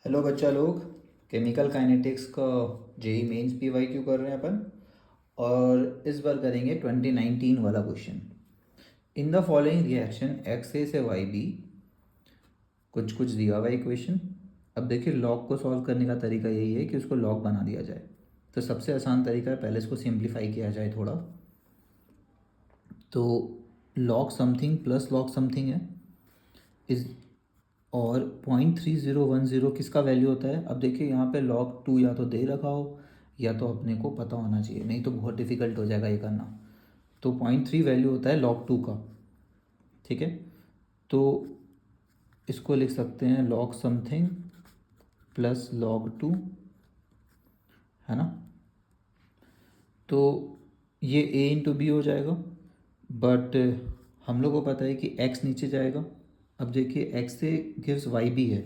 Hello बच्चा लोग, chemical kinetics का जेई मेंस पीवाईक्यू कर रहे हैं अपन। और इस बार करेंगे 2019 वाला question. In the following reaction X A से वाई बी कुछ कुछ दिया हुआ इक्वेशन। अब देखिए, लॉग को सॉल्व करने का तरीका यही है कि उसको लॉग बना दिया जाए। तो सबसे आसान तरीका है, पहले इसको सिंप्लीफाई किया जाए थोड़ा। तो log something plus log something है इस, और 0.3010 किसका वैल्यू होता है। अब देखिए यहाँ पे log 2 या तो दे रखा हो या तो अपने को पता होना चाहिए, नहीं तो बहुत डिफिकल्ट हो जाएगा ये करना। तो 0.3 वैल्यू होता है log 2 का। ठीक है, तो इसको लिख सकते हैं log समथिंग प्लस log 2, है ना। तो ये a इंटू बी हो जाएगा, बट हम लोग को पता है कि x नीचे जाएगा। अब देखिए x से गिव्स वाई भी है,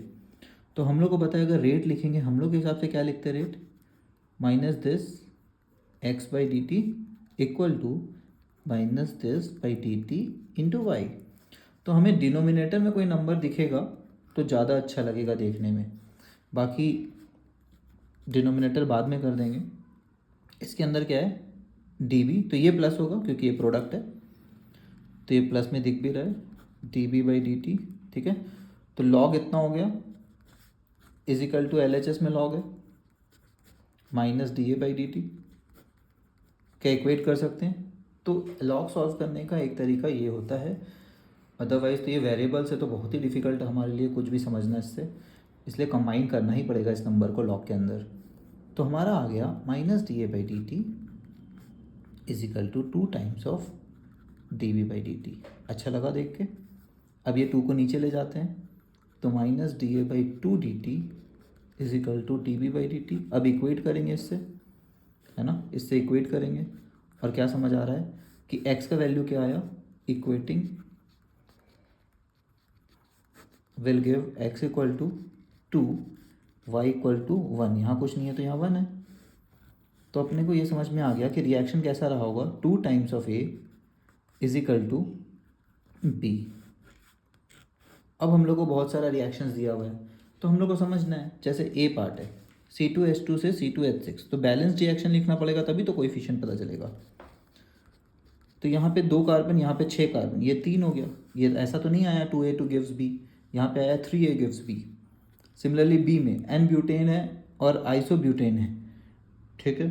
तो हम लोग को पता है अगर रेट लिखेंगे हम लोग के हिसाब से क्या लिखते हैं, rate minus this x by d t equal to minus this by d t into y. तो हमें डिनोमिनेटर में कोई नंबर दिखेगा तो ज़्यादा अच्छा लगेगा देखने में, बाकी डिनोमिनेटर बाद में कर देंगे। इसके अंदर क्या है, डी बी, तो ये प्लस होगा क्योंकि ये प्रोडक्ट है, तो ये प्लस में दिख भी रहा है d b by d t. ठीक है, तो लॉग इतना हो गया is equal to L H S में लॉग है minus d a by d t. क्या इक्वेट कर सकते हैं। तो लॉग सॉल्व करने का एक तरीका ये होता है, अदरवाइज़ तो ये वेरिएबल्स है तो बहुत ही डिफिकल्ट है हमारे लिए कुछ भी समझना इससे, इसलिए कंबाइन करना ही पड़ेगा इस नंबर को लॉग के अंदर। तो हमारा आ गया minus d a by d t is equal to 2 times of d b by d t. अच्छा लगा देख के। अब ये 2 को नीचे ले जाते हैं, तो minus d a by 2 d t is equal to d b by d t. अब इक्वेट करेंगे इससे, है ना, इससे इक्वेट करेंगे। और क्या समझ आ रहा है कि x का वैल्यू क्या आया, equating will give x equal to 2, y equal to 1। यहाँ कुछ नहीं है तो यहाँ 1 है। तो अपने को ये समझ में आ गया कि रिएक्शन कैसा रहा होगा, 2 times of a is equal to b। अब हम लोग को बहुत सारा रिएक्शंस दिया हुआ है तो हम लोग को समझना है, जैसे ए पार्ट है C2H2 से C2H6, तो बैलेंस रिएक्शन लिखना पड़ेगा तभी तो कोएफिशिएंट पता चलेगा। तो यहाँ पे 2 कार्बन, यहाँ पे 6 कार्बन, ये 3 हो गया। ये ऐसा तो नहीं आया 2A2 गिव्स B, यहाँ पे आया 3A gives B। Similarly B में एन ब्यूटेन है और आइसोब्यूटेन है। ठीक है,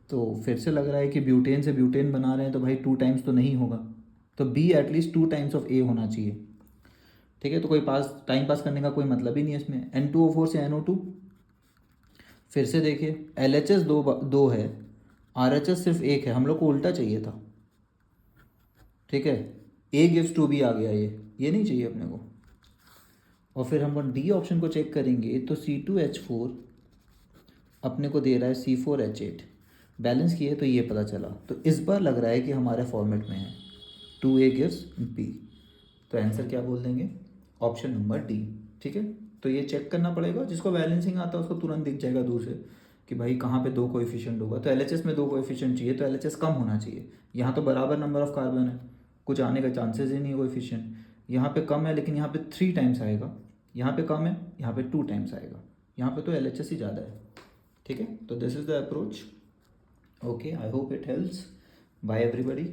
तो फिर से लग रहा है कि ब्यूटेन से ब्यूटेन बना रहे हैं तो भाई 2 टाइम्स तो नहीं होगा, तो बी एटलीस्ट 2 टाइम्स ऑफ ए होना चाहिए। ठीक है, तो कोई टाइम पास करने का कोई मतलब ही नहीं है इसमें। N2O4 से NO2, फिर से देखिए LHS दो है, RHS सिर्फ एक है, हम लोग को उल्टा चाहिए था। ठीक है, A गिव्स टू B आ गया, ये नहीं चाहिए अपने को। और फिर हम डी ऑप्शन को चेक करेंगे तो C2H4 अपने को दे रहा है C4H8, बैलेंस किए तो ये पता चला। तो इस बार लग रहा है कि हमारे फॉर्मेट में है 2A गिव्स B, तो आंसर क्या बोल देंगे, ऑप्शन नंबर डी। ठीक है, तो ये चेक करना पड़ेगा, जिसको बैलेंसिंग आता है उसको तुरंत दिख जाएगा दूर से कि भाई कहाँ पे 2 कोएफिशिएंट होगा। तो LHS में 2 कोएफिशिएंट चाहिए, तो LHS कम होना चाहिए। यहाँ तो बराबर नंबर ऑफ कार्बन है, कुछ आने का चांसेस ही नहीं है कोएफिशिएंट। यहाँ पे कम है लेकिन यहाँ पे 3 टाइम्स आएगा, यहाँ पे कम है यहाँ पे 2 टाइम्स आएगा, यहाँ पे तो LHS ही ज़्यादा है। ठीक है, तो this is the approach. Okay, I hope it helps. Bye everybody.